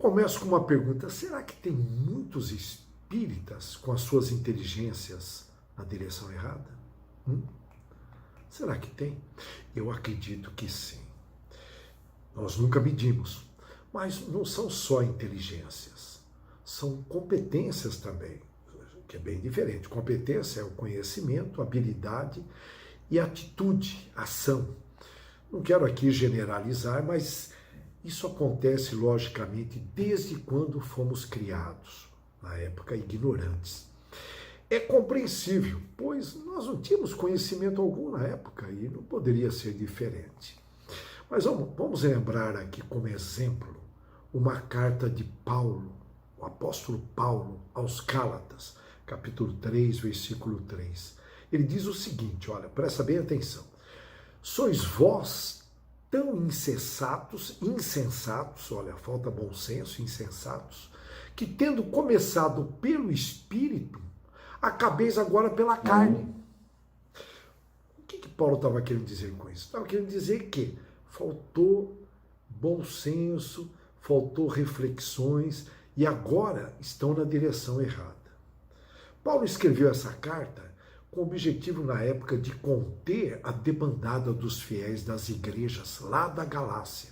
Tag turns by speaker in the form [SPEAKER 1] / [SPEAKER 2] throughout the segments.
[SPEAKER 1] começo com uma pergunta: será que tem muitos espíritas com as suas inteligências na direção errada? Será que tem? Eu acredito que sim. Nós nunca medimos, mas não são só inteligências, são competências também, que é bem diferente. Competência é o conhecimento, habilidade e atitude, ação. Não quero aqui generalizar, mas isso acontece logicamente desde quando fomos criados, na época ignorantes. É compreensível, pois nós não tínhamos conhecimento algum na época e não poderia ser diferente. Mas vamos lembrar aqui como exemplo uma carta de Paulo, o apóstolo Paulo, aos Gálatas, capítulo 3, versículo 3. Ele diz o seguinte, olha, presta bem atenção. Sois vós tão insensatos, olha, falta bom senso, insensatos, que tendo começado pelo Espírito, acabeis agora pela carne. O que Paulo estava querendo dizer com isso? Estava querendo dizer que faltou bom senso, faltou reflexões e agora estão na direção errada. Paulo escreveu essa carta com o objetivo na época de conter a debandada dos fiéis das igrejas lá da Galácia.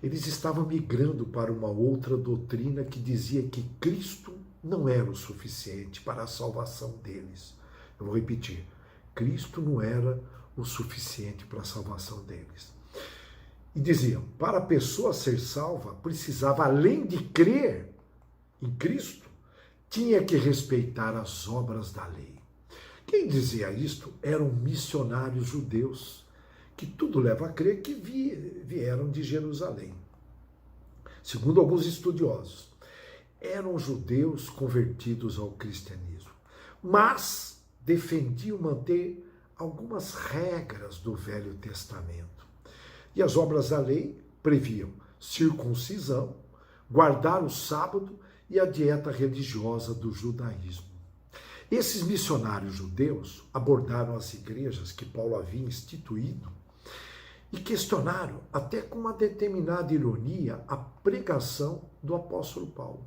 [SPEAKER 1] Eles estavam migrando para uma outra doutrina que dizia que Cristo não era o suficiente para a salvação deles. Eu vou repetir, Cristo não era o suficiente para a salvação deles. E diziam, para a pessoa ser salva, precisava, além de crer em Cristo, tinha que respeitar as obras da lei. Quem dizia isto eram missionários judeus, que tudo leva a crer que vieram de Jerusalém. Segundo alguns estudiosos, eram judeus convertidos ao cristianismo, mas defendiam manter algumas regras do Velho Testamento. E as obras da lei previam circuncisão, guardar o sábado e a dieta religiosa do judaísmo. Esses missionários judeus abordaram as igrejas que Paulo havia instituído e questionaram, até com uma determinada ironia, a pregação do apóstolo Paulo.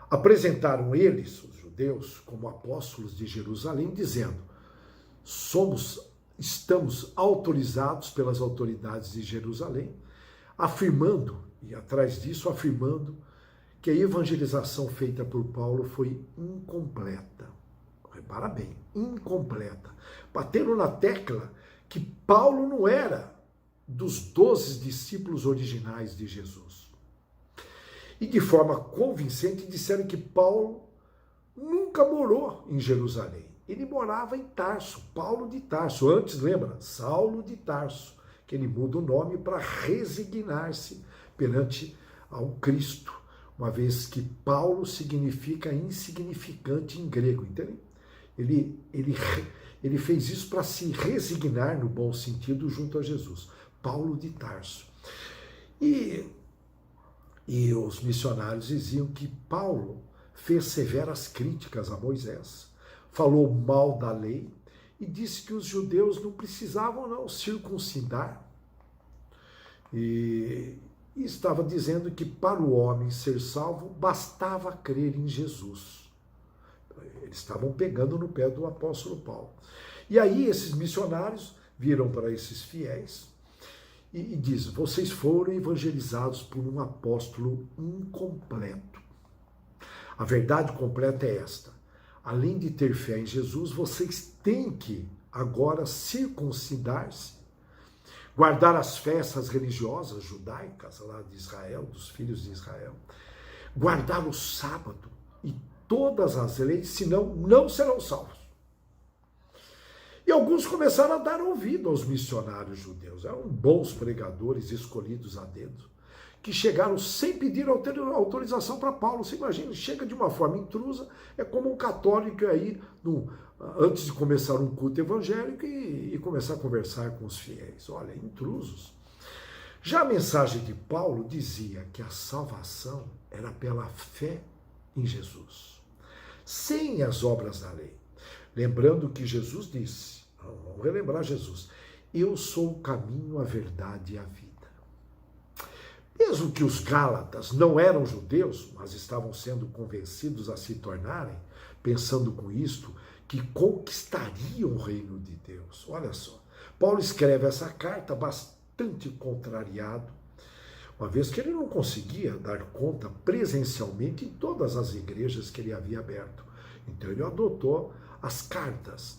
[SPEAKER 1] Apresentaram eles, os judeus, como apóstolos de Jerusalém, dizendo, estamos autorizados pelas autoridades de Jerusalém, afirmando, e atrás disso afirmando, que a evangelização feita por Paulo foi incompleta. Repara bem, incompleta. Bateram na tecla que Paulo não era dos 12 discípulos originais de Jesus. E de forma convincente disseram que Paulo nunca morou em Jerusalém. Ele morava em Tarso, Paulo de Tarso. Antes, lembra? Saulo de Tarso, que ele muda o nome para resignar-se perante ao Cristo, uma vez que Paulo significa insignificante em grego, entende? Ele fez isso para se resignar, no bom sentido, junto a Jesus. Paulo de Tarso. E os missionários diziam que Paulo fez severas críticas a Moisés, falou mal da lei e disse que os judeus não precisavam não circuncidar. E estava dizendo que para o homem ser salvo bastava crer em Jesus. Eles estavam pegando no pé do apóstolo Paulo. E aí esses missionários viram para esses fiéis e dizem, vocês foram evangelizados por um apóstolo incompleto. A verdade completa é esta. Além de ter fé em Jesus, vocês têm que agora circuncidar-se, guardar as festas religiosas judaicas lá de Israel, dos filhos de Israel, guardar o sábado e todas as leis, senão não serão salvos. E alguns começaram a dar ouvido aos missionários judeus. Eram bons pregadores escolhidos a dedo, que chegaram sem pedir autorização para Paulo. Você imagina, chega de uma forma intrusa, é como um católico aí, antes de começar um culto evangélico e começar a conversar com os fiéis. Olha, intrusos. Já a mensagem de Paulo dizia que a salvação era pela fé em Jesus, sem as obras da lei. Lembrando que Jesus disse, vamos relembrar Jesus, eu sou o caminho, a verdade e a vida. Mesmo que os Gálatas não eram judeus, mas estavam sendo convencidos a se tornarem, pensando com isto, que conquistariam o reino de Deus. Olha só, Paulo escreve essa carta bastante contrariado, uma vez que ele não conseguia dar conta presencialmente em todas as igrejas que ele havia aberto. Então ele adotou as cartas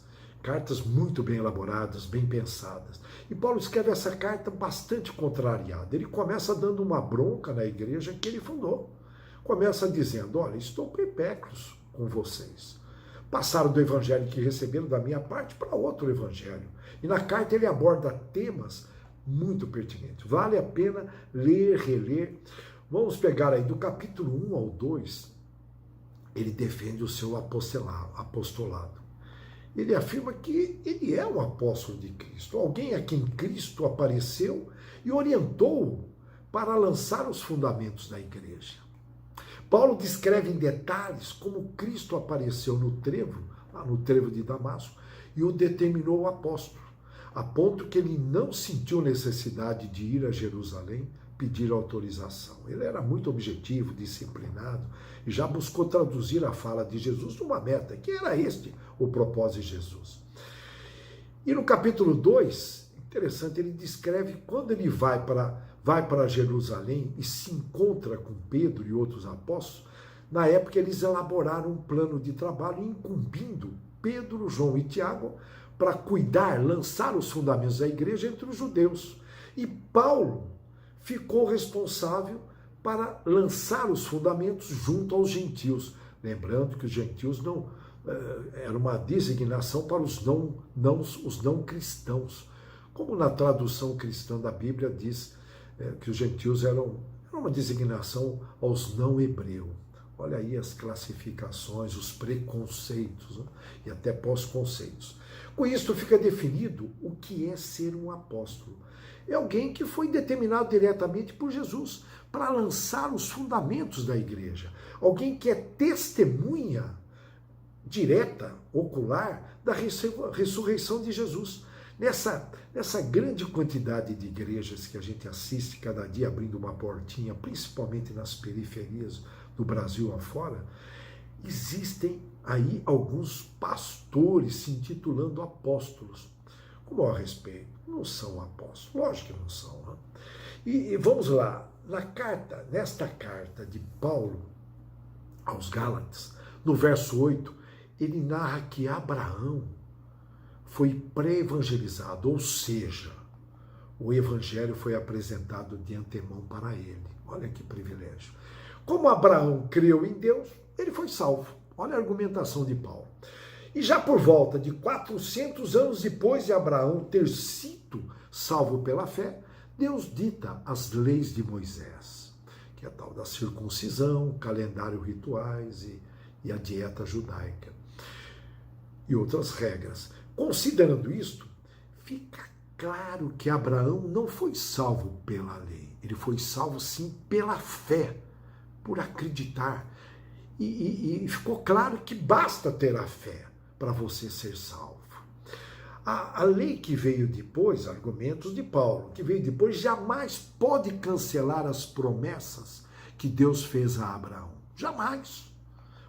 [SPEAKER 1] muito bem elaboradas, bem pensadas. E Paulo escreve essa carta bastante contrariada. Ele começa dando uma bronca na igreja que ele fundou. Começa dizendo, olha, estou perplexo com vocês. Passaram do evangelho que receberam da minha parte para outro evangelho. E na carta ele aborda temas muito pertinentes. Vale a pena ler, reler. Vamos pegar aí do capítulo 1 ao 2, ele defende o seu apostolado. Ele afirma que ele é um apóstolo de Cristo, alguém a quem Cristo apareceu e orientou para lançar os fundamentos da igreja. Paulo descreve em detalhes como Cristo apareceu no trevo, lá no trevo de Damasco, e o determinou apóstolo, a ponto que ele não sentiu necessidade de ir a Jerusalém pedir autorização. Ele era muito objetivo, disciplinado, e já buscou traduzir a fala de Jesus numa meta, que era este o propósito de Jesus. E no capítulo 2, interessante, ele descreve quando ele vai para Jerusalém e se encontra com Pedro e outros apóstolos. Na época eles elaboraram um plano de trabalho incumbindo Pedro, João e Tiago para cuidar, lançar os fundamentos da igreja entre os judeus. E Paulo ficou responsável para lançar os fundamentos junto aos gentios. Lembrando que os gentios não era uma designação para os não cristãos. Como na tradução cristã da Bíblia diz que os gentios eram uma designação aos não hebreus. Olha aí as classificações, os preconceitos, né? E até pós-conceitos. Com isso fica definido o que é ser um apóstolo. É alguém que foi determinado diretamente por Jesus para lançar os fundamentos da igreja. Alguém que é testemunha direta, ocular, da ressurreição de Jesus. Nessa grande quantidade de igrejas que a gente assiste cada dia abrindo uma portinha, principalmente nas periferias do Brasil afora, existem aí alguns pastores se intitulando apóstolos. Com o maior respeito, não são apóstolos, lógico que não são. Né? E vamos lá, nesta carta de Paulo aos Gálatas, no verso 8, ele narra que Abraão foi pré-evangelizado, ou seja, o evangelho foi apresentado de antemão para ele. Olha que privilégio. Como Abraão creu em Deus, ele foi salvo. Olha a argumentação de Paulo. E já por volta de 400 anos depois de Abraão ter sido salvo pela fé, Deus dita as leis de Moisés, que é a tal da circuncisão, calendário rituais e a dieta judaica, e outras regras. Considerando isto, fica claro que Abraão não foi salvo pela lei, ele foi salvo sim pela fé, por acreditar. E ficou claro que basta ter a fé para você ser salvo. A lei que veio depois, argumentos de Paulo, que veio depois, jamais pode cancelar as promessas que Deus fez a Abraão. Jamais.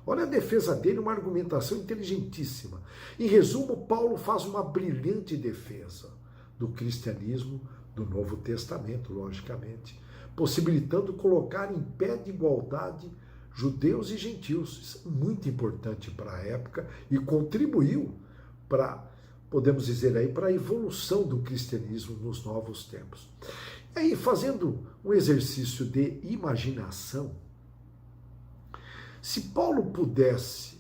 [SPEAKER 1] Olha a defesa dele, uma argumentação inteligentíssima. Em resumo, Paulo faz uma brilhante defesa do cristianismo do Novo Testamento, logicamente, possibilitando colocar em pé de igualdade judeus e gentios. Isso é muito importante para a época e contribuiu para, podemos dizer aí, para a evolução do cristianismo nos novos tempos. E aí, fazendo um exercício de imaginação, se Paulo pudesse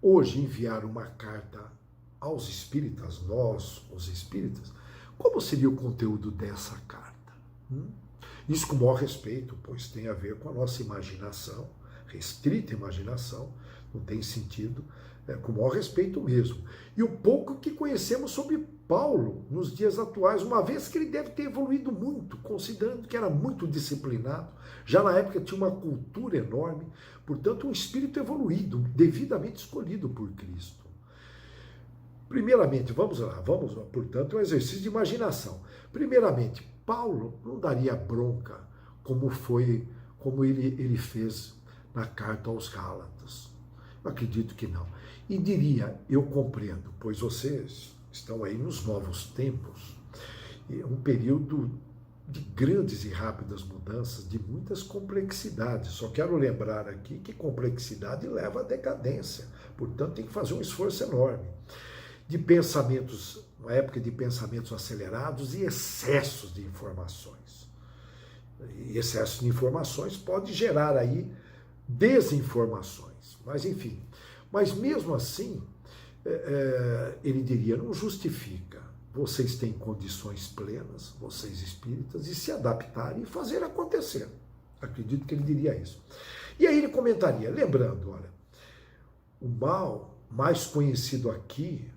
[SPEAKER 1] hoje enviar uma carta aos espíritas, nós, os espíritas, como seria o conteúdo dessa carta? Isso com o maior respeito, pois tem a ver com a nossa imaginação, restrita imaginação, não tem sentido, com o maior respeito mesmo. E o pouco que conhecemos sobre Paulo nos dias atuais, uma vez que ele deve ter evoluído muito, considerando que era muito disciplinado, já na época tinha uma cultura enorme, portanto um espírito evoluído, devidamente escolhido por Cristo. Primeiramente, vamos lá, portanto, um exercício de imaginação. Primeiramente, Paulo não daria bronca como ele fez na carta aos Gálatas. Eu acredito que não. E diria, eu compreendo, pois vocês estão aí nos novos tempos, um período de grandes e rápidas mudanças, de muitas complexidades. Só quero lembrar aqui que complexidade leva à decadência. Portanto, tem que fazer um esforço enorme. De pensamentos, uma época de pensamentos acelerados e excessos de informações. E excesso de informações pode gerar aí desinformações. Mas, enfim. Mas, mesmo assim, ele diria, não justifica. Vocês têm condições plenas, vocês espíritas, de se adaptarem e fazer acontecer. Acredito que ele diria isso. E aí ele comentaria, lembrando, olha, o mal mais conhecido aqui,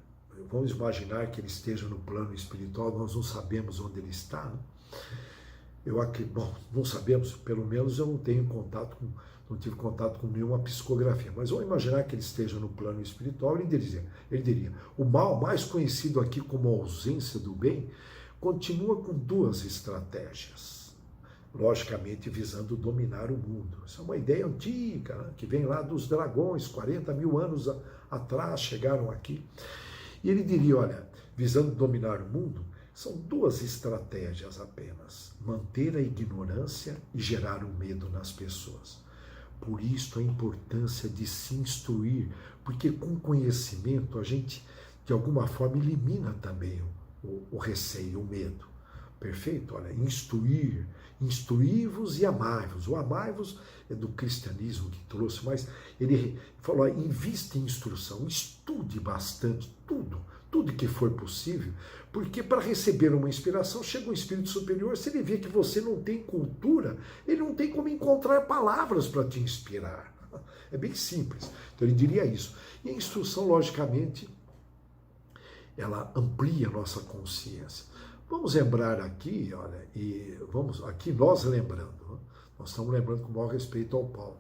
[SPEAKER 1] vamos imaginar que ele esteja no plano espiritual, nós não sabemos onde ele está, né? Bom, não sabemos, pelo menos eu não tive contato com nenhuma psicografia, mas vamos imaginar que ele esteja no plano espiritual, ele diria, o mal mais conhecido aqui como ausência do bem, continua com duas estratégias, logicamente visando dominar o mundo. Isso é uma ideia antiga, né, que vem lá dos dragões, 40 mil anos atrás chegaram aqui. E ele diria, olha, visando dominar o mundo, são duas estratégias apenas, manter a ignorância e gerar o medo nas pessoas. Por isso a importância de se instruir, porque com conhecimento a gente, de alguma forma, elimina também o receio, o medo. Perfeito? Olha, instruí-vos e amai-vos. O amai-vos é do cristianismo que trouxe, mas ele falou, invista em instrução, estude bastante, tudo que for possível, porque para receber uma inspiração, chega um espírito superior, se ele vê que você não tem cultura, ele não tem como encontrar palavras para te inspirar. É bem simples. Então ele diria isso. E a instrução, logicamente, ela amplia a nossa consciência. Vamos lembrar aqui, olha, aqui nós lembrando, né? Nós estamos lembrando com o maior respeito ao Paulo.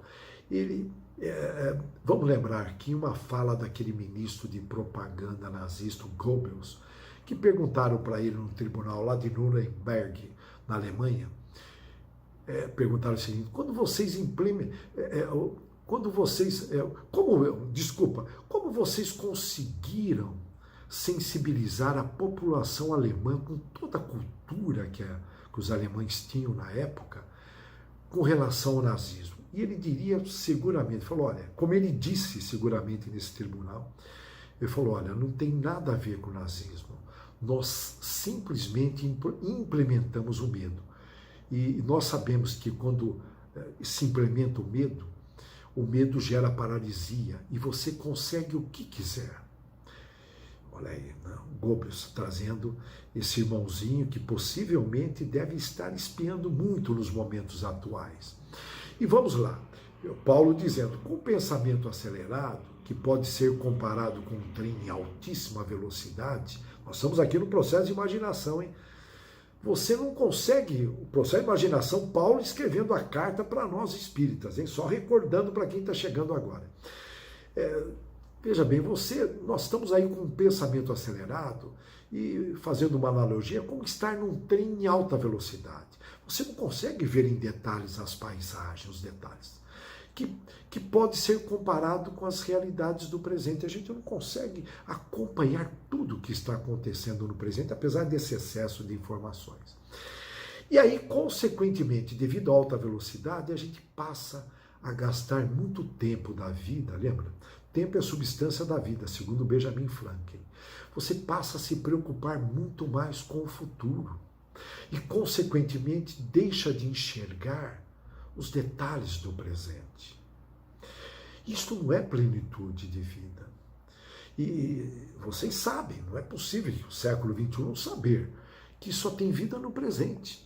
[SPEAKER 1] Vamos lembrar aqui uma fala daquele ministro de propaganda nazista, o Goebbels, que perguntaram para ele no tribunal lá de Nuremberg, na Alemanha, perguntaram o seguinte, como vocês conseguiram sensibilizar a população alemã com toda a cultura que os alemães tinham na época com relação ao nazismo? E ele diria seguramente, falou, olha, como ele disse seguramente nesse tribunal, ele falou, olha, não tem nada a ver com o nazismo, nós simplesmente implementamos o medo. E nós sabemos que quando se implementa o medo gera paralisia e você consegue o que quiser. Olha aí, né? Goebbels trazendo esse irmãozinho que possivelmente deve estar espiando muito nos momentos atuais. E vamos lá, Paulo dizendo, com o pensamento acelerado, que pode ser comparado com um trem em altíssima velocidade, nós estamos aqui no processo de imaginação, hein? Você não consegue, o processo de imaginação, Paulo escrevendo a carta para nós espíritas, hein? Só recordando para quem está chegando agora. Veja bem, nós estamos aí com um pensamento acelerado e fazendo uma analogia, como estar num trem em alta velocidade. Você não consegue ver em detalhes as paisagens, os detalhes, que pode ser comparado com as realidades do presente. A gente não consegue acompanhar tudo o que está acontecendo no presente, apesar desse excesso de informações. E aí, consequentemente, devido à alta velocidade, a gente passa a gastar muito tempo da vida, lembra? Tempo é a substância da vida, segundo Benjamin Franklin. Você passa a se preocupar muito mais com o futuro e, consequentemente, deixa de enxergar os detalhes do presente. Isto não é plenitude de vida. E vocês sabem, não é possível que o século XXI não saber que só tem vida no presente.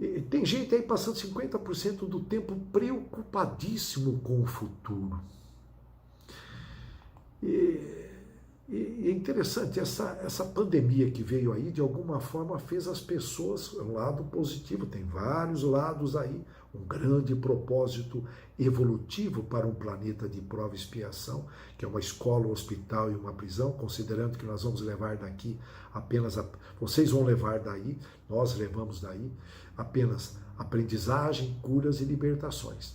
[SPEAKER 1] E tem gente aí passando 50% do tempo preocupadíssimo com o futuro. E é interessante, essa pandemia que veio aí, de alguma forma, fez as pessoas, um lado positivo, tem vários lados aí, um grande propósito evolutivo para um planeta de prova e expiação, que é uma escola, um hospital e uma prisão, considerando que nós vamos levar daqui vocês vão levar daí, nós levamos daí, apenas aprendizagem, curas e libertações.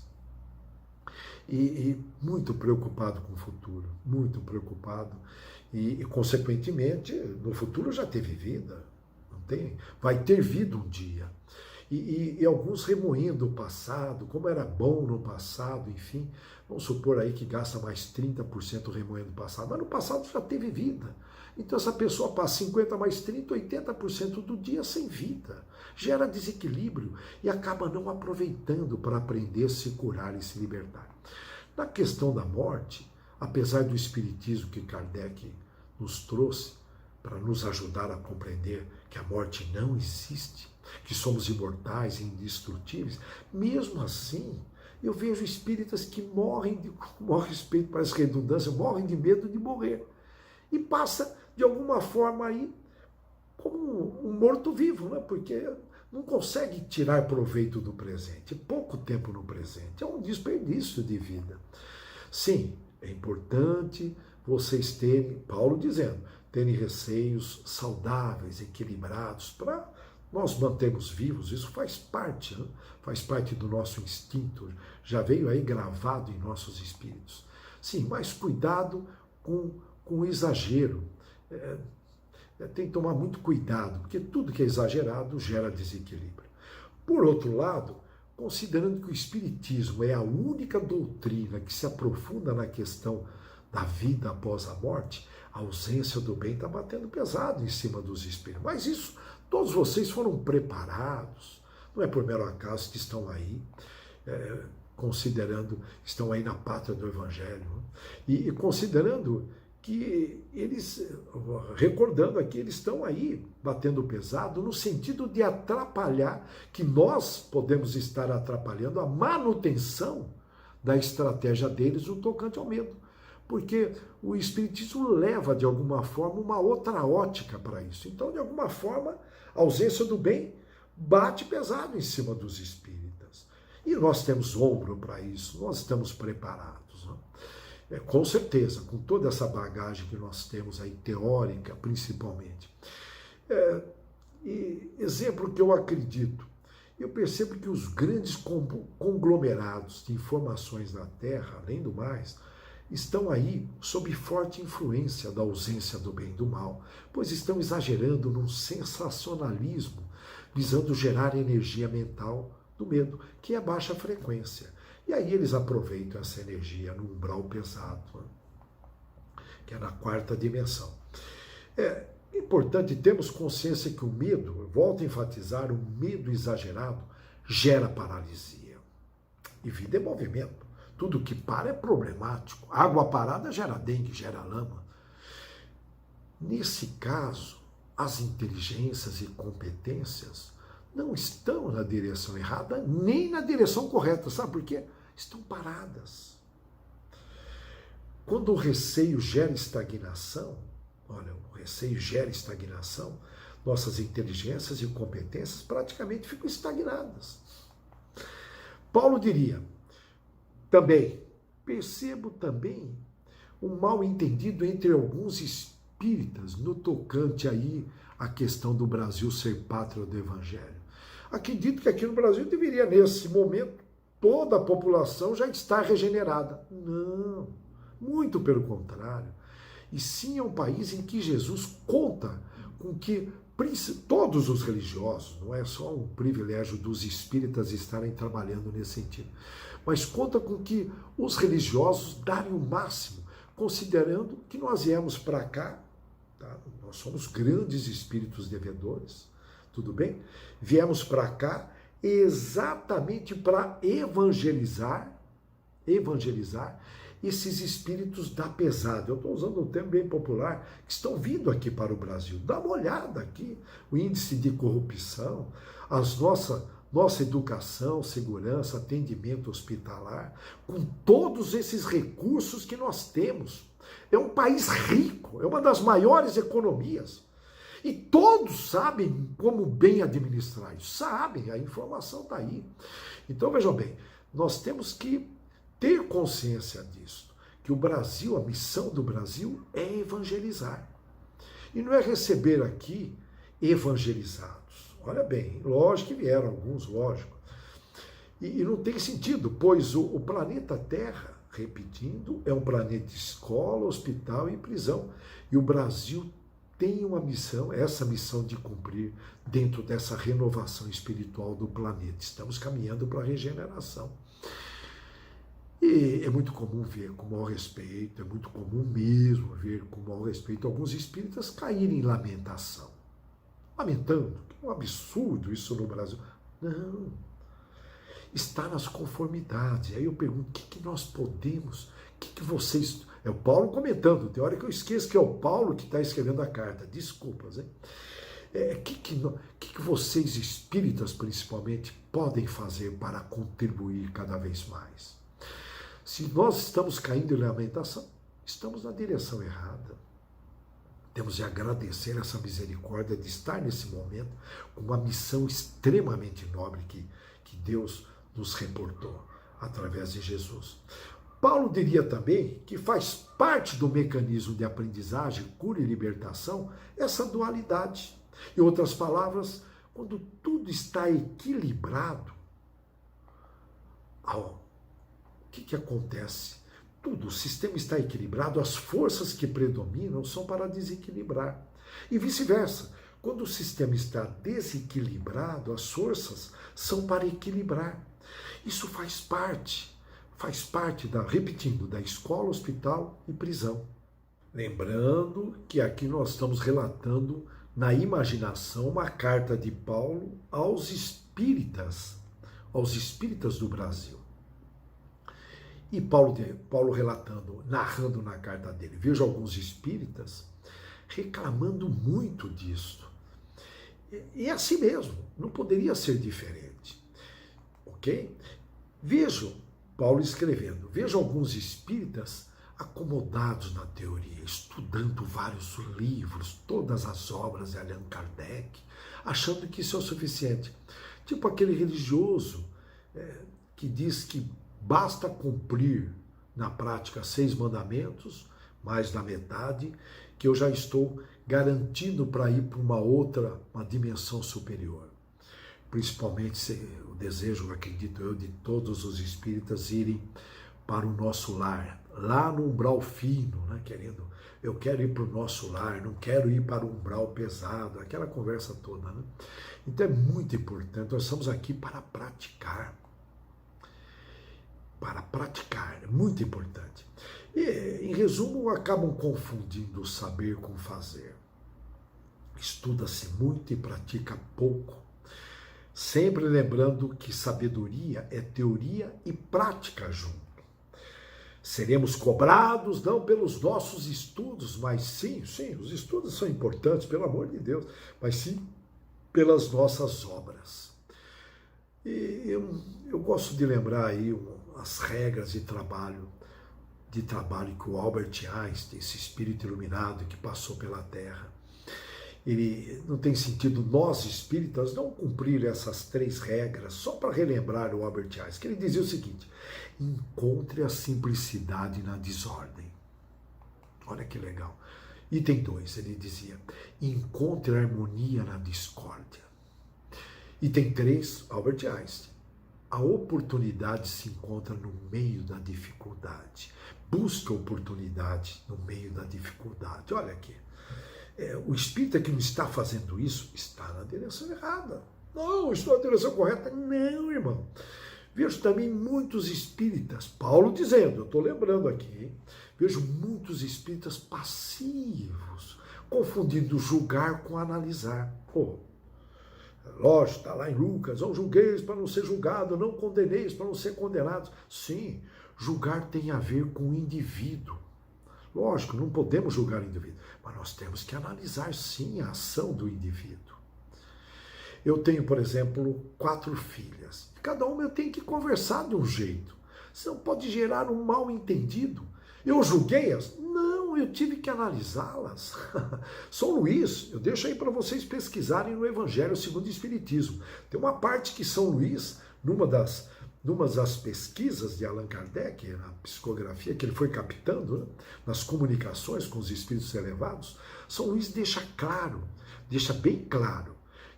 [SPEAKER 1] E muito preocupado com o futuro, muito preocupado. Consequentemente, no futuro já teve vida, não tem? Vai ter vida um dia. E alguns remoendo o passado, como era bom no passado, enfim. Vamos supor aí que gasta mais 30% remoendo o passado, mas no passado já teve vida. Então essa pessoa passa 50 mais 30, 80% do dia sem vida. Gera desequilíbrio e acaba não aproveitando para aprender, se curar e se libertar. Na questão da morte, apesar do espiritismo que Kardec nos trouxe para nos ajudar a compreender que a morte não existe, que somos imortais e indestrutíveis, mesmo assim, eu vejo espíritas que morrem espírito, parece redundância, morrem de medo de morrer. E passa, de alguma forma, aí, como um morto-vivo, né? Porque não consegue tirar proveito do presente. Pouco tempo no presente. É um desperdício de vida. Sim, é importante vocês terem, Paulo dizendo, terem receios saudáveis, equilibrados, para nós mantermos vivos. Isso faz parte, né? Faz parte do nosso instinto. Já veio aí gravado em nossos espíritos. Sim, mas cuidado com o exagero. Tem que tomar muito cuidado, porque tudo que é exagerado gera desequilíbrio. Por outro lado, considerando que o Espiritismo é a única doutrina que se aprofunda na questão da vida após a morte, a ausência do bem está batendo pesado em cima dos espíritos. Mas isso, todos vocês foram preparados, não é por mero acaso que estão aí, estão aí na pátria do Evangelho, né? E considerando que eles, recordando aqui, eles estão aí batendo pesado no sentido de atrapalhar, que nós podemos estar atrapalhando a manutenção da estratégia deles no tocante ao medo. Porque o Espiritismo leva, de alguma forma, uma outra ótica para isso. Então, de alguma forma, a ausência do bem bate pesado em cima dos espíritas. E nós temos ombro para isso, nós estamos preparados, né? Com certeza, com toda essa bagagem que nós temos aí, teórica principalmente. E exemplo que eu acredito, eu percebo que os grandes conglomerados de informações na Terra, além do mais, estão aí sob forte influência da ausência do bem e do mal, pois estão exagerando num sensacionalismo, visando gerar energia mental do medo, que é baixa frequência. E aí eles aproveitam essa energia no umbral pesado, né? Que é na quarta dimensão. É importante termos consciência que o medo, eu volto a enfatizar, o medo exagerado gera paralisia. E vida é movimento. Tudo que para é problemático. Água parada gera dengue, gera lama. Nesse caso, as inteligências e competências não estão na direção errada, nem na direção correta. Sabe por quê? Estão paradas. Quando o receio gera estagnação, olha, o receio gera estagnação, nossas inteligências e competências praticamente ficam estagnadas. Paulo diria, também, percebo também um mal entendido entre alguns espíritas no tocante aí à questão do Brasil ser pátria do Evangelho. Acredito que aqui no Brasil deveria, nesse momento, toda a população já estar regenerada. Não, muito pelo contrário. E sim é um país em que Jesus conta com que todos os religiosos, não é só um privilégio dos espíritas estarem trabalhando nesse sentido, mas conta com que os religiosos darem o máximo, considerando que nós viemos para cá, tá? Nós somos grandes espíritos devedores, tudo bem? Viemos para cá exatamente para evangelizar esses espíritos da pesada. Eu estou usando um termo bem popular, que estão vindo aqui para o Brasil. Dá uma olhada aqui, o índice de corrupção, nossa educação, segurança, atendimento hospitalar, com todos esses recursos que nós temos. É um país rico, é uma das maiores economias. E todos sabem como bem administrar isso, sabem, a informação está aí. Então, vejam bem, nós temos que ter consciência disso, que o Brasil, a missão do Brasil é evangelizar. E não é receber aqui evangelizados. Olha bem, lógico que vieram alguns, lógico, E não tem sentido, pois o planeta Terra, repetindo, é um planeta escola, hospital e prisão. E o Brasil tem uma missão, essa missão de cumprir dentro dessa renovação espiritual do planeta. Estamos caminhando para a regeneração. E é muito comum ver com maior respeito, é muito comum mesmo ver com maior respeito alguns espíritas caírem em lamentação. Lamentando, que é um absurdo isso no Brasil. Não. Está nas conformidades. Aí eu pergunto, o que nós podemos, o que vocês... É o Paulo comentando, tem hora que eu esqueço que é o Paulo que está escrevendo a carta, desculpas, hein? O que vocês, espíritas principalmente, podem fazer para contribuir cada vez mais? Se nós estamos caindo em lamentação, estamos na direção errada. Temos de agradecer essa misericórdia de estar nesse momento com uma missão extremamente nobre que Deus nos reportou através de Jesus. Paulo diria também que faz parte do mecanismo de aprendizagem, cura e libertação essa dualidade. Em outras palavras, quando tudo está equilibrado, o que acontece? O sistema está equilibrado, as forças que predominam são para desequilibrar. E vice-versa, quando o sistema está desequilibrado, as forças são para equilibrar. Isso faz parte da escola, hospital e prisão. Lembrando que aqui nós estamos relatando na imaginação uma carta de Paulo aos espíritas do Brasil. E Paulo relatando, narrando na carta dele, vejo alguns espíritas reclamando muito disso. E é assim mesmo, não poderia ser diferente. Ok? Vejo, Paulo escrevendo, vejo alguns espíritas acomodados na teoria, estudando vários livros, todas as obras de Allan Kardec, achando que isso é o suficiente. Tipo aquele religioso que diz que basta cumprir na prática 6 mandamentos, mais da metade, que eu já estou garantindo para ir para uma dimensão superior. Principalmente o desejo, acredito eu, de todos os espíritas irem para o nosso lar, lá no umbral fino, né, eu quero ir para o nosso lar, não quero ir para o umbral pesado, aquela conversa toda, né? Então é muito importante, nós estamos aqui para praticar, é muito importante. E, em resumo, acabam confundindo o saber com o fazer. Estuda-se muito e pratica pouco. Sempre lembrando que sabedoria é teoria e prática junto. Seremos cobrados não pelos nossos estudos, mas sim, os estudos são importantes, pelo amor de Deus, mas sim pelas nossas obras. E eu gosto de lembrar aí as regras de trabalho que o Albert Einstein, esse espírito iluminado que passou pela Terra, ele não tem sentido nós espíritas não cumprir essas 3 regras, só para relembrar o Albert Einstein, que ele dizia o seguinte: encontre a simplicidade na desordem. Olha que legal. Item 2, ele dizia, encontre a harmonia na discórdia. Item 3, Albert Einstein, a oportunidade se encontra no meio da dificuldade. Busca oportunidade no meio da dificuldade. Olha aqui. O espírita que não está fazendo isso está na direção errada. Não, estou na direção correta. Não, irmão. Vejo também muitos espíritas, Paulo dizendo, eu estou lembrando aqui, hein? Vejo muitos espíritas passivos, confundindo julgar com analisar. Lógico, está lá em Lucas, não julgueis para não ser julgado, não condeneis para não ser condenados. Sim, julgar tem a ver com o indivíduo. Lógico, não podemos julgar o indivíduo, mas nós temos que analisar sim a ação do indivíduo. Eu tenho, por exemplo, 4 filhas. Cada uma eu tenho que conversar de um jeito. Senão pode gerar um mal entendido. Eu julguei-as? Não, eu tive que analisá-las. São Luís, eu deixo aí para vocês pesquisarem no Evangelho segundo o Espiritismo. Tem uma parte que São Luís, numa das pesquisas de Allan Kardec, na psicografia que ele foi captando, né, nas comunicações com os espíritos elevados, São Luís deixa bem claro,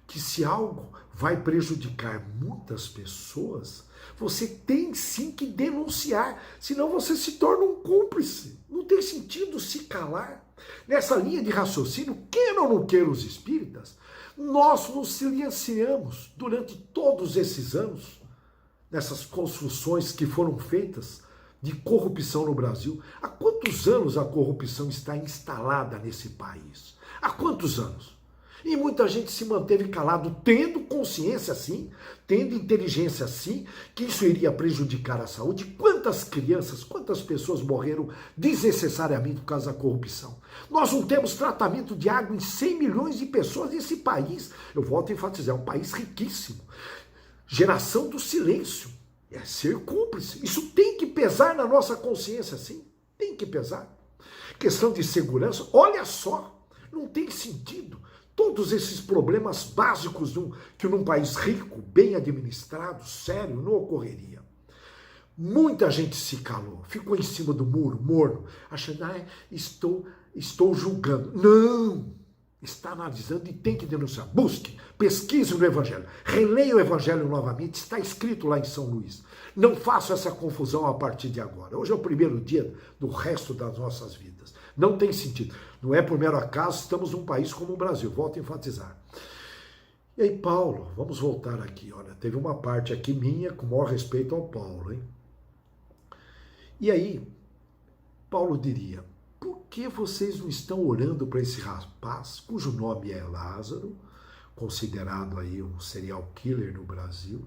[SPEAKER 1] que se algo vai prejudicar muitas pessoas, você tem sim que denunciar, senão você se torna um cúmplice. Não tem sentido se calar. Nessa linha de raciocínio, queira ou não queira os espíritas, nós nos silenciamos durante todos esses anos, nessas construções que foram feitas de corrupção no Brasil. Há quantos anos a corrupção está instalada nesse país? Há quantos anos? E muita gente se manteve calado, tendo consciência assim, tendo inteligência assim, que isso iria prejudicar a saúde. Quantas crianças, quantas pessoas morreram desnecessariamente por causa da corrupção? Nós não temos tratamento de água em 100 milhões de pessoas nesse país. Eu volto a enfatizar, é um país riquíssimo. Geração do silêncio, é ser cúmplice. Isso tem que pesar na nossa consciência, sim. Tem que pesar. Questão de segurança, olha só, não tem sentido. Todos esses problemas básicos que num país rico, bem administrado, sério, não ocorreria. Muita gente se calou, ficou em cima do muro, morno, achando, estou julgando. Não! Está analisando e tem que denunciar. Busque, pesquise no Evangelho, releia o Evangelho novamente, está escrito lá em São Luís. Não faça essa confusão a partir de agora. Hoje é o primeiro dia do resto das nossas vidas. Não tem sentido. Não é por mero acaso, estamos num país como o Brasil. Volto a enfatizar. E aí, Paulo, vamos voltar aqui. Olha, teve uma parte aqui minha com o maior respeito ao Paulo, hein? E aí, Paulo diria, por que vocês não estão orando para esse rapaz, cujo nome é Lázaro, considerado aí um serial killer no Brasil,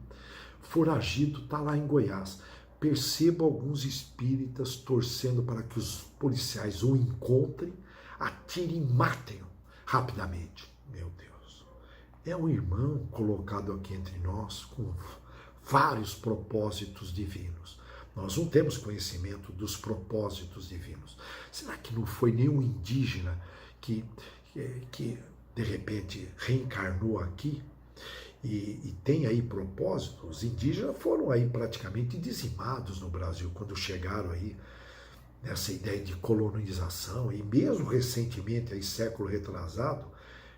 [SPEAKER 1] foragido, está lá em Goiás. Perceba alguns espíritas torcendo para que os policiais o encontrem, atirem e matem rapidamente. Meu Deus. É um irmão colocado aqui entre nós com vários propósitos divinos. Nós não temos conhecimento dos propósitos divinos. Será que não foi nenhum indígena que de repente reencarnou aqui? E tem aí propósito. Os indígenas foram aí praticamente dizimados no Brasil quando chegaram aí nessa ideia de colonização, e mesmo recentemente, aí século retrasado,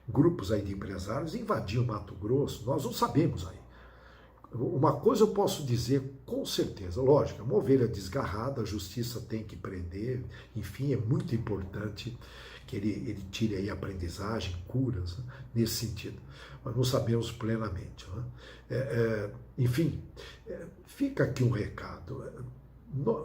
[SPEAKER 1] grupos aí de empresários invadiam Mato Grosso. Nós não sabemos aí. Uma coisa eu posso dizer com certeza, lógico, é uma ovelha desgarrada, a justiça tem que prender, enfim, é muito importante que ele tire aí aprendizagem, curas, né, nesse sentido. Mas não sabemos plenamente. Né? Enfim, fica aqui um recado.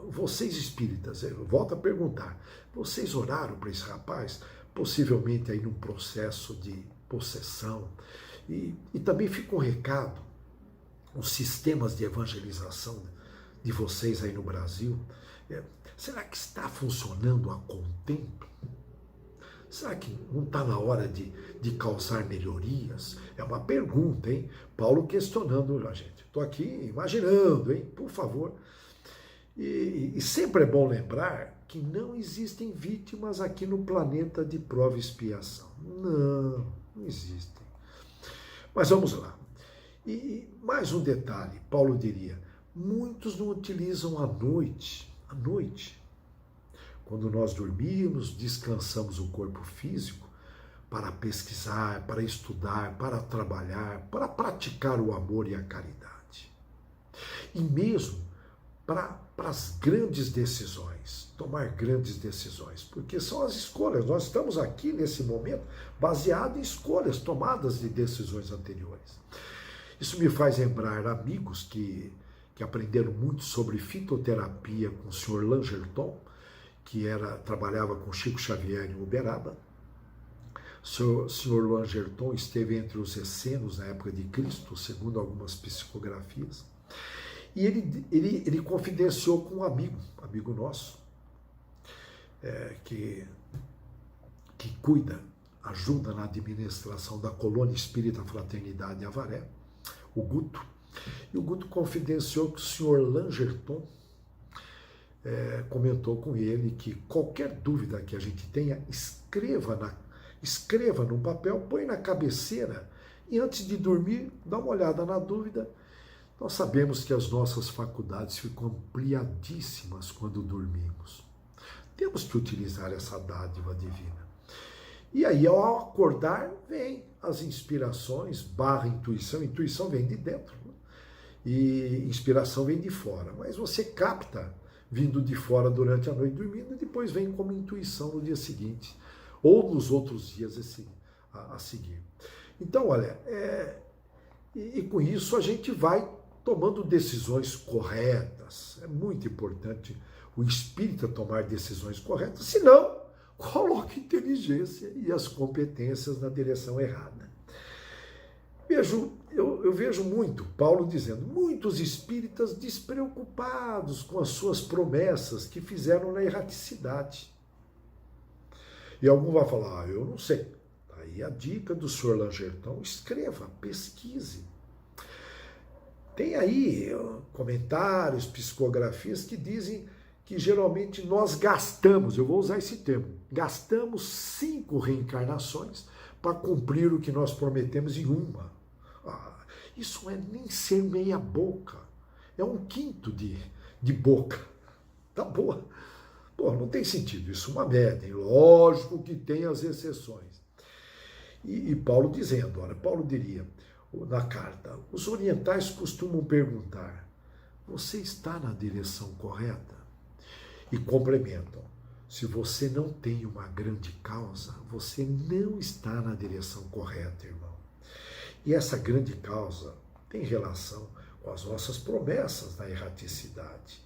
[SPEAKER 1] Vocês espíritas, eu volto a perguntar, vocês oraram para esse rapaz? Possivelmente aí num processo de possessão. E também fica um recado, os sistemas de evangelização de vocês aí no Brasil, será que está funcionando a contento? Será que não está na hora de causar melhorias? É uma pergunta, hein? Paulo questionando a gente. Estou aqui imaginando, hein? Por favor. E sempre é bom lembrar que não existem vítimas aqui no planeta de prova e expiação. Não existem. Mas vamos lá. E mais um detalhe, Paulo diria, muitos não utilizam a noite, quando nós dormimos, descansamos o corpo físico, para pesquisar, para estudar, para trabalhar, para praticar o amor e a caridade. E mesmo para as grandes decisões, tomar grandes decisões, porque são as escolhas. Nós estamos aqui nesse momento baseado em escolhas tomadas de decisões anteriores. Isso me faz lembrar amigos que aprenderam muito sobre fitoterapia com o Sr. Langerton, que trabalhava com Chico Xavier em Uberaba. O Sr. Langerton esteve entre os essenos na época de Cristo, segundo algumas psicografias. E ele confidenciou com um amigo nosso, que ajuda na administração da Colônia Espírita Fraternidade Avaré, o Guto. E o Guto confidenciou que o senhor Langerton comentou com ele que qualquer dúvida que a gente tenha, escreva no papel, põe na cabeceira e antes de dormir, dá uma olhada na dúvida. Nós sabemos que as nossas faculdades ficam ampliadíssimas quando dormimos. Temos que utilizar essa dádiva divina. E aí, ao acordar, vem as inspirações, barra intuição. Intuição vem de dentro, né? E inspiração vem de fora. Mas você capta vindo de fora durante a noite dormindo e depois vem como intuição no dia seguinte, ou nos outros dias a seguir. Então, olha, e com isso a gente vai tomando decisões corretas. É muito importante o espírita tomar decisões corretas, senão coloca inteligência e as competências na direção errada. Eu vejo muito Paulo dizendo, muitos espíritas despreocupados com as suas promessas que fizeram na erraticidade. E algum vai falar, eu não sei. Aí a dica do senhor Langerton, escreva, pesquise. Tem aí comentários, psicografias que dizem que geralmente nós gastamos, eu vou usar esse termo, gastamos 5 reencarnações para cumprir o que nós prometemos em uma. Isso não é nem ser meia boca, é 1/5 de boca. Tá boa? Pô, não tem sentido, isso é uma média, lógico que tem as exceções. E Paulo dizendo, olha, Paulo diria na carta, os orientais costumam perguntar, você está na direção correta? E complementam, se você não tem uma grande causa, você não está na direção correta, irmão. E essa grande causa tem relação com as nossas promessas na erraticidade.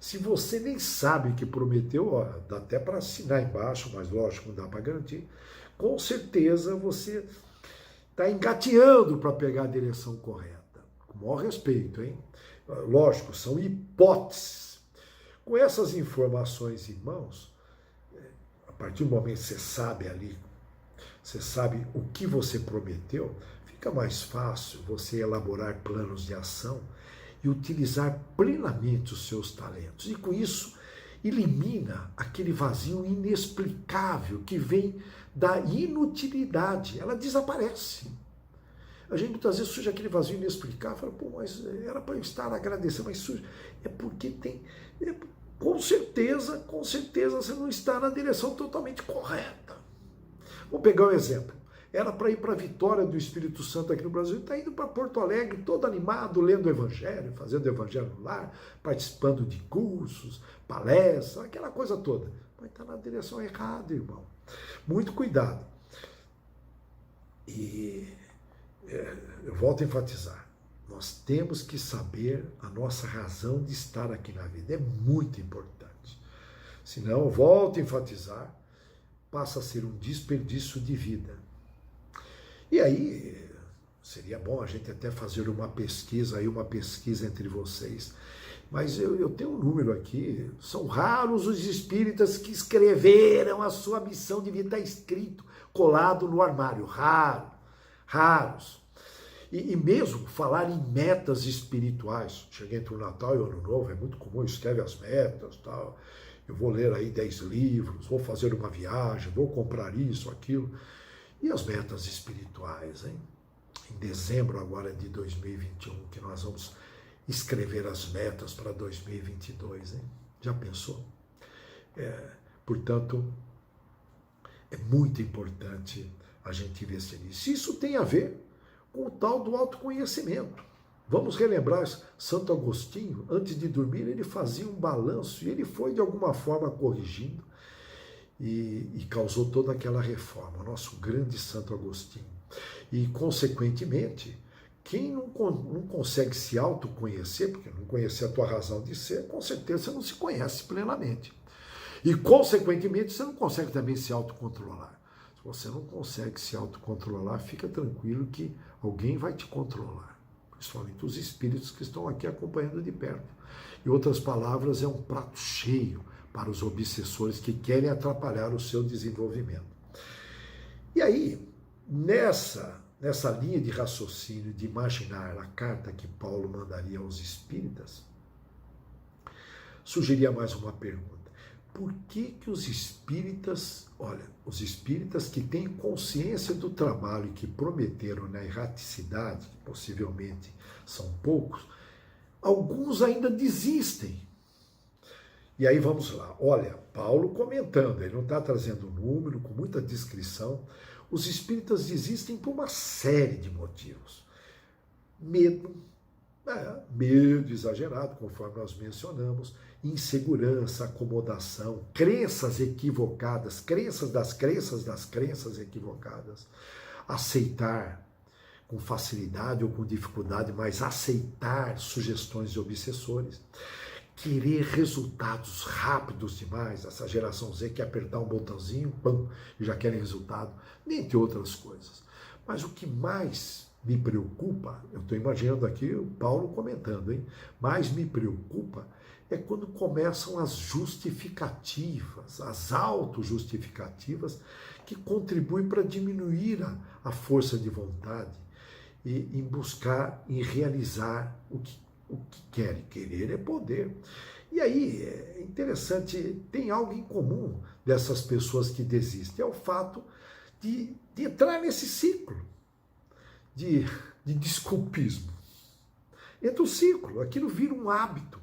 [SPEAKER 1] Se você nem sabe o que prometeu, ó, dá até para assinar embaixo, mas lógico, não dá para garantir, com certeza você está engateando para pegar a direção correta. Com o maior respeito, hein? Lógico, são hipóteses. Com essas informações em mãos, a partir do momento que você sabe ali, você sabe o que você prometeu, fica mais fácil você elaborar planos de ação e utilizar plenamente os seus talentos. E com isso, elimina aquele vazio inexplicável que vem da inutilidade. Ela desaparece. A gente muitas vezes surge aquele vazio inexplicável, fala, pô, mas era para eu estar agradecendo, mas surge. É porque tem. Com certeza você não está na direção totalmente correta. Vou pegar um exemplo. Era para ir para a Vitória do Espírito Santo aqui no Brasil, e está indo para Porto Alegre todo animado, lendo o Evangelho, fazendo o Evangelho no lar, participando de cursos, palestras, aquela coisa toda. Mas está na direção errada, irmão. Muito cuidado. E eu volto a enfatizar, nós temos que saber a nossa razão de estar aqui na vida. É muito importante. Senão, eu volto a enfatizar, passa a ser um desperdício de vida. E aí, seria bom a gente até fazer uma pesquisa entre vocês. Mas eu tenho um número aqui, são raros os espíritas que escreveram a sua missão de vida, está escrito, colado no armário, raros. E mesmo falar em metas espirituais, chega entre o Natal e o Ano Novo, é muito comum, escreve as metas, tal. Eu vou ler aí 10 livros, vou fazer uma viagem, vou comprar isso, aquilo. E as metas espirituais, hein? Em dezembro agora de 2021, que nós vamos escrever as metas para 2022, hein? Já pensou? Portanto, é muito importante a gente investir nisso. Isso tem a ver com o tal do autoconhecimento. Vamos relembrar, Santo Agostinho, antes de dormir, ele fazia um balanço e ele foi de alguma forma corrigindo e causou toda aquela reforma, o nosso grande Santo Agostinho. E, consequentemente, quem não consegue se autoconhecer, porque não conhecer a tua razão de ser, com certeza você não se conhece plenamente. E, consequentemente, você não consegue também se autocontrolar. Se você não consegue se autocontrolar, fica tranquilo que alguém vai te controlar. Principalmente os espíritos que estão aqui acompanhando de perto. Em outras palavras, é um prato cheio para os obsessores que querem atrapalhar o seu desenvolvimento. E aí, nessa linha de raciocínio, de imaginar a carta que Paulo mandaria aos espíritas, surgiria mais uma pergunta. Por que os espíritas, os espíritas que têm consciência do trabalho e que prometeram na erraticidade, que possivelmente são poucos, alguns ainda desistem? E aí vamos lá. Olha, Paulo comentando, ele não está trazendo número, com muita descrição. Os espíritas desistem por uma série de motivos. Medo, medo exagerado, conforme nós mencionamos, insegurança, acomodação, crenças equivocadas, crenças das crenças equivocadas, aceitar com facilidade ou com dificuldade, mas aceitar sugestões de obsessores, querer resultados rápidos demais, essa geração Z quer apertar um botãozinho, pam, e já querem resultado, dentre outras coisas. Mas o que mais me preocupa, eu estou imaginando aqui o Paulo comentando, hein? Mais me preocupa é quando começam as justificativas, as autojustificativas que contribuem para diminuir a força de vontade e em buscar, em realizar o que querem. Querer é poder. E aí, é interessante, tem algo em comum dessas pessoas que desistem, é o fato de entrar nesse ciclo de desculpismo. Entra o ciclo, aquilo vira um hábito,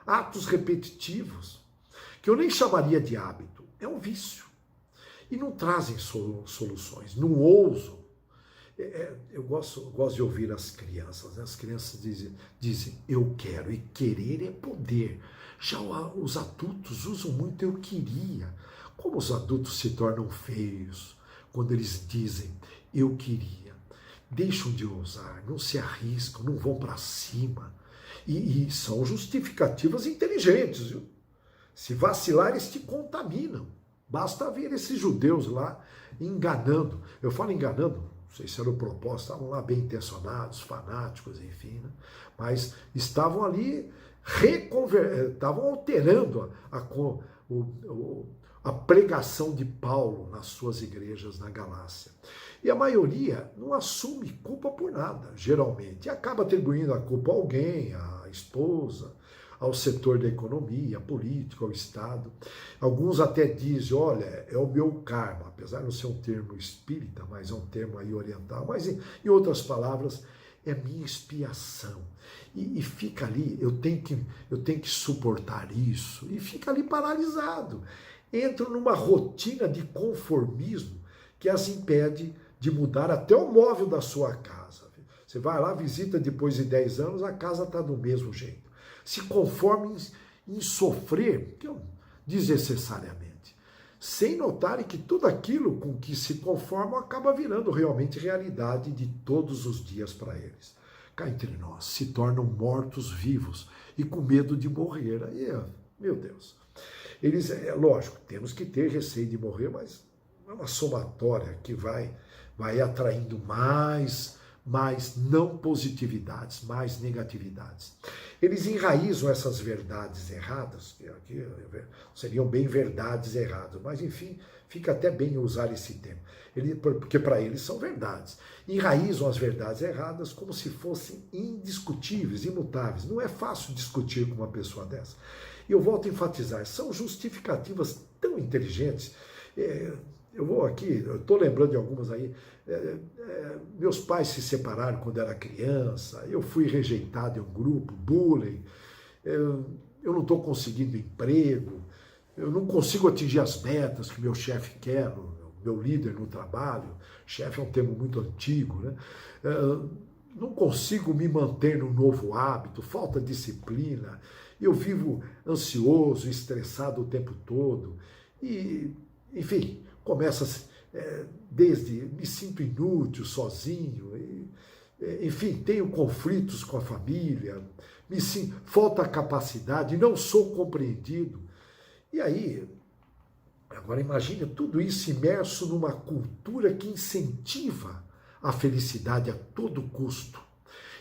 [SPEAKER 1] atos repetitivos, que eu nem chamaria de hábito, é um vício. E não trazem soluções, não ousam. Eu gosto de ouvir as crianças, né? As crianças dizem, eu quero, e querer é poder. Já os adultos usam muito eu queria. Como os adultos se tornam feios quando eles dizem eu queria. Deixam de ousar, não se arriscam, não vão para cima. E são justificativas inteligentes, viu? Se vacilar, eles te contaminam. Basta ver esses judeus lá enganando. Eu falo enganando, não sei se era o propósito, estavam lá bem intencionados, fanáticos, enfim, né? Mas estavam ali estavam alterando a pregação de Paulo nas suas igrejas na Galácia. E a maioria não assume culpa por nada, geralmente, e acaba atribuindo a culpa a alguém, à esposa, ao setor da economia, à política, ao Estado. Alguns até dizem, olha, é o meu karma, apesar de não ser um termo espírita, mas é um termo aí oriental, mas em outras palavras, é minha expiação. E fica ali, eu tenho que suportar isso, e fica ali paralisado. Entram numa rotina de conformismo que as impede de mudar até o móvel da sua casa. Você vai lá, visita depois de 10 anos, a casa está do mesmo jeito. Se conformem em sofrer, desnecessariamente, sem notarem que tudo aquilo com que se conformam acaba virando realmente realidade de todos os dias para eles. Cá entre nós, se tornam mortos-vivos e com medo de morrer. Aí, meu Deus. Eles, lógico, temos que ter receio de morrer, mas é uma somatória que vai atraindo mais não positividades, mais negatividades. Eles enraizam essas verdades erradas, que aqui seriam bem verdades erradas, mas enfim, fica até bem usar esse termo, porque para eles são verdades. Enraizam as verdades erradas como se fossem indiscutíveis, imutáveis. Não é fácil discutir com uma pessoa dessa. E eu volto a enfatizar, são justificativas tão inteligentes. Eu vou aqui, eu estou lembrando de algumas aí. Meus pais se separaram quando era criança, eu fui rejeitado em um grupo, bullying, eu não estou conseguindo emprego, eu não consigo atingir as metas que meu chefe quer, meu líder no trabalho, chefe é um termo muito antigo, né? Não consigo me manter num novo hábito, falta disciplina, eu vivo ansioso, estressado o tempo todo, e, enfim, começa desde me sinto inútil, sozinho, enfim, tenho conflitos com a família, falta capacidade, não sou compreendido. E aí, agora imagine tudo isso imerso numa cultura que incentiva a felicidade a todo custo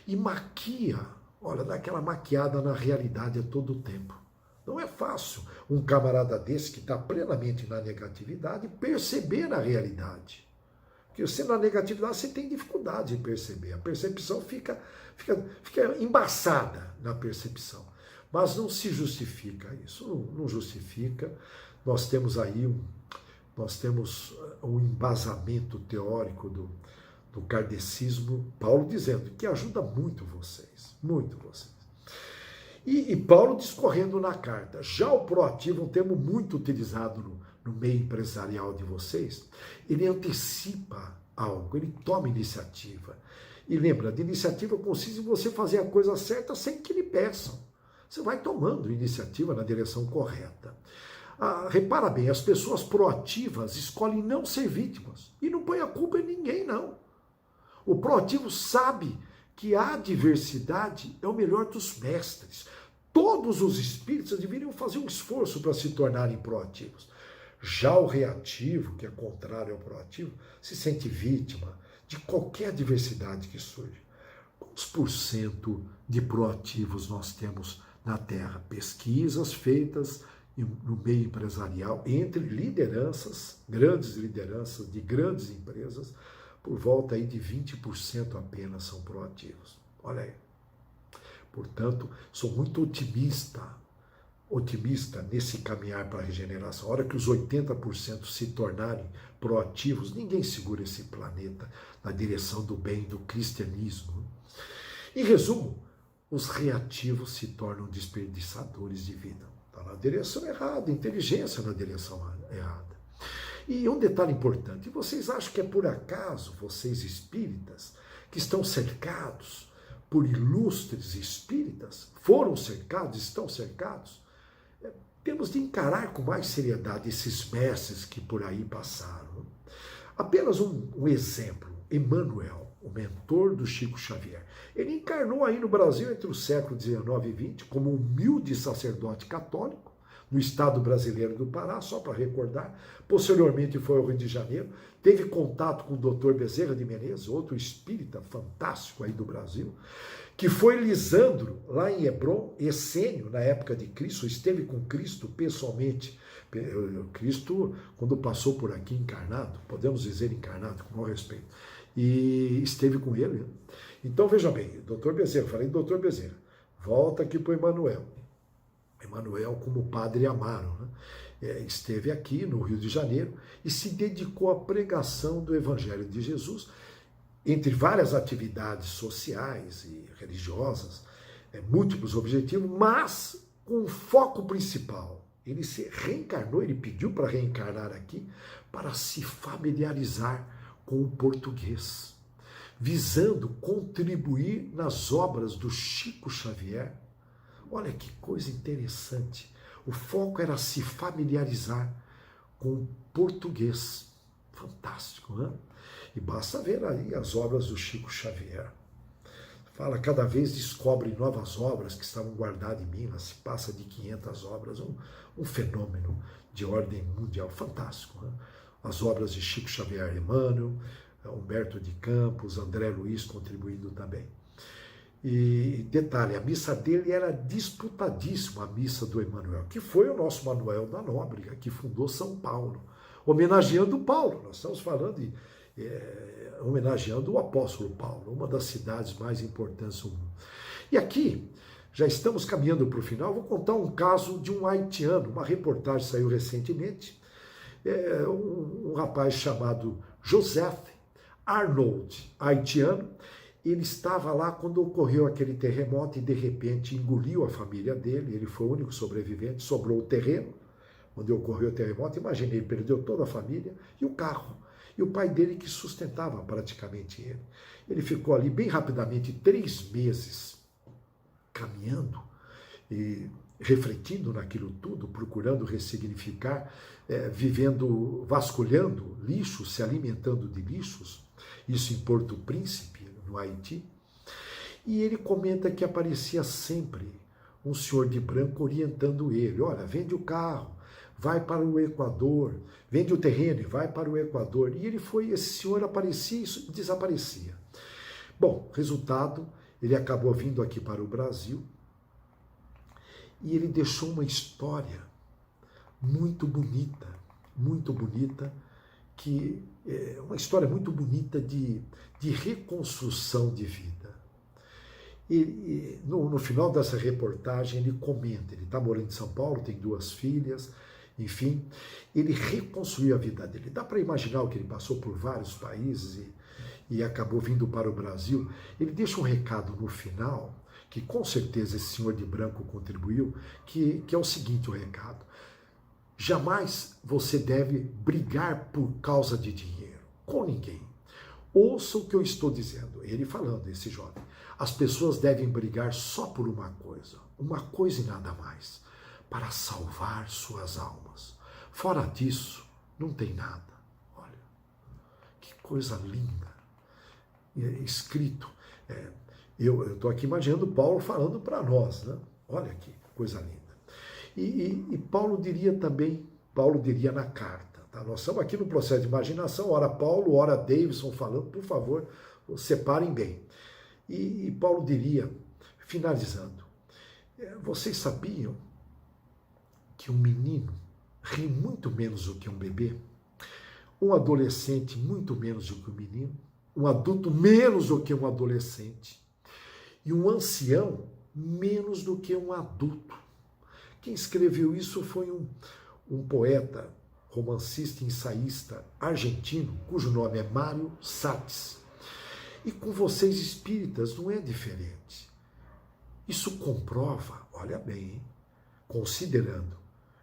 [SPEAKER 1] e maquia, olha, dá aquela maquiada na realidade a todo tempo. Não é fácil um camarada desse que está plenamente na negatividade perceber a realidade. Porque você na negatividade você tem dificuldade em perceber. A percepção fica embaçada na percepção. Mas não se justifica isso, não justifica. Nós temos aí um embasamento teórico do kardecismo, Paulo dizendo que ajuda muito vocês, muito vocês. E Paulo discorrendo na carta. Já o proativo, um termo muito utilizado no meio empresarial de vocês, ele antecipa algo, ele toma iniciativa. E lembra, de iniciativa consiste em você fazer a coisa certa sem que lhe peçam. Você vai tomando iniciativa na direção correta. Repara bem, as pessoas proativas escolhem não ser vítimas e não põe a culpa em ninguém, não. O proativo sabe que a adversidade é o melhor dos mestres. Todos os espíritos deveriam fazer um esforço para se tornarem proativos. Já o reativo, que é contrário ao proativo, se sente vítima de qualquer adversidade que surja. Quantos por cento de proativos nós temos na Terra? Pesquisas feitas no meio empresarial, entre lideranças, grandes lideranças de grandes empresas, por volta aí de 20% apenas são proativos. Olha aí. Portanto, sou muito otimista nesse caminhar para a regeneração. A hora que os 80% se tornarem proativos, ninguém segura esse planeta na direção do bem, do cristianismo. Em resumo, os reativos se tornam desperdiçadores de vida. Está na direção errada, inteligência na direção errada. E um detalhe importante, vocês acham que é por acaso, vocês espíritas, que estão cercados por ilustres espíritas, foram cercados, estão cercados? Temos de encarar com mais seriedade esses mestres que por aí passaram. Apenas um exemplo, Emmanuel, o mentor do Chico Xavier. Ele encarnou aí no Brasil entre o século XIX e XX como um humilde sacerdote católico, no estado brasileiro do Pará, só para recordar. Posteriormente foi ao Rio de Janeiro, teve contato com o Dr. Bezerra de Menezes, outro espírita fantástico aí do Brasil, que foi Lisandro, lá em Hebron, Essênio, na época de Cristo, esteve com Cristo pessoalmente. Cristo, quando passou por aqui encarnado, podemos dizer encarnado, com maior respeito, e esteve com ele. Então, veja bem, Dr. Bezerra, falei Dr. Bezerra, volta aqui para o Emmanuel. Emmanuel, como Padre Amaro, né? Esteve aqui no Rio de Janeiro e se dedicou à pregação do Evangelho de Jesus, entre várias atividades sociais e religiosas, múltiplos objetivos, mas com foco principal. Ele se reencarnou, ele pediu para reencarnar aqui, para se familiarizar com o português, visando contribuir nas obras do Chico Xavier. Olha que coisa interessante. O foco era se familiarizar com o português. Fantástico, né? E basta ver aí as obras do Chico Xavier. Fala, cada vez descobre novas obras que estavam guardadas em Minas, se passa de 500 obras, um fenômeno de ordem mundial, fantástico. Né? As obras de Chico Xavier, Emmanuel, Humberto de Campos, André Luiz contribuindo também. E detalhe, a missa dele era disputadíssima, a missa do Emmanuel, que foi o nosso Manuel da Nóbrega, que fundou São Paulo, homenageando Paulo. Nós estamos falando homenageando o apóstolo Paulo, uma das cidades mais importantes do mundo. E aqui, já estamos caminhando para o final, vou contar um caso de um haitiano, uma reportagem saiu recentemente, um rapaz chamado Joseph Arnold, haitiano. Ele estava lá quando ocorreu aquele terremoto e de repente engoliu a família dele, ele foi o único sobrevivente, sobrou o terreno onde ocorreu o terremoto, imagine, ele perdeu toda a família e o carro. E o pai dele que sustentava praticamente ele. Ele ficou ali bem rapidamente 3 meses caminhando e refletindo naquilo tudo, procurando ressignificar, vivendo, vasculhando lixos, se alimentando de lixos, isso em Porto Príncipe, no Haiti. E ele comenta que aparecia sempre um senhor de branco orientando ele, olha, vende o carro, vai para o Equador, vende o terreno e vai para o Equador. E esse senhor aparecia e desaparecia. Bom, resultado, ele acabou vindo aqui para o Brasil e ele deixou uma história muito bonita, que é uma história muito bonita de reconstrução de vida. E no final dessa reportagem ele comenta, ele está morando em São Paulo, tem 2 filhas, enfim, ele reconstruiu a vida dele. Dá para imaginar que ele passou por vários países e acabou vindo para o Brasil. Ele deixa um recado no final, que com certeza esse senhor de branco contribuiu, que é o seguinte, o recado. Jamais você deve brigar por causa de dinheiro, com ninguém. Ouça o que eu estou dizendo, ele falando, esse jovem. As pessoas devem brigar só por uma coisa e nada mais, para salvar suas almas. Fora disso, não tem nada. Olha, que coisa linda. Escrito. Eu estou aqui imaginando Paulo falando para nós, né? Olha que coisa linda. E Paulo diria também, Paulo diria na carta, tá? Nós estamos aqui no processo de imaginação, ora Paulo, ora Davidson falando, por favor, separem bem. E Paulo diria, finalizando, vocês sabiam que um menino ri muito menos do que um bebê? Um adolescente muito menos do que um menino? Um adulto menos do que um adolescente? E um ancião menos do que um adulto? Quem escreveu isso foi um poeta, romancista e ensaísta argentino, cujo nome é Mário Sades. E com vocês espíritas não é diferente. Isso comprova, olha bem, hein? Considerando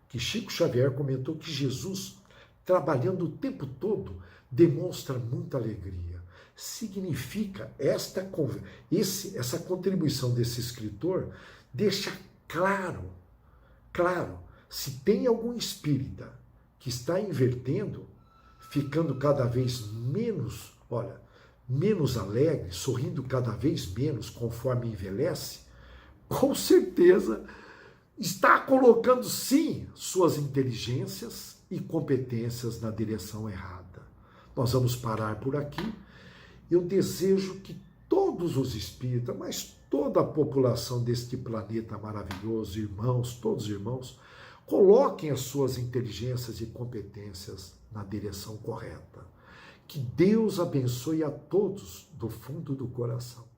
[SPEAKER 1] que Chico Xavier comentou que Jesus, trabalhando o tempo todo, demonstra muita alegria. Significa essa contribuição desse escritor deixa claro, se tem algum espírita que está invertendo, ficando cada vez menos, menos alegre, sorrindo cada vez menos conforme envelhece, com certeza está colocando sim suas inteligências e competências na direção errada. Nós vamos parar por aqui. Eu desejo que todos os espíritas, mas toda a população deste planeta maravilhoso, irmãos, todos irmãos, coloquem as suas inteligências e competências na direção correta. Que Deus abençoe a todos do fundo do coração.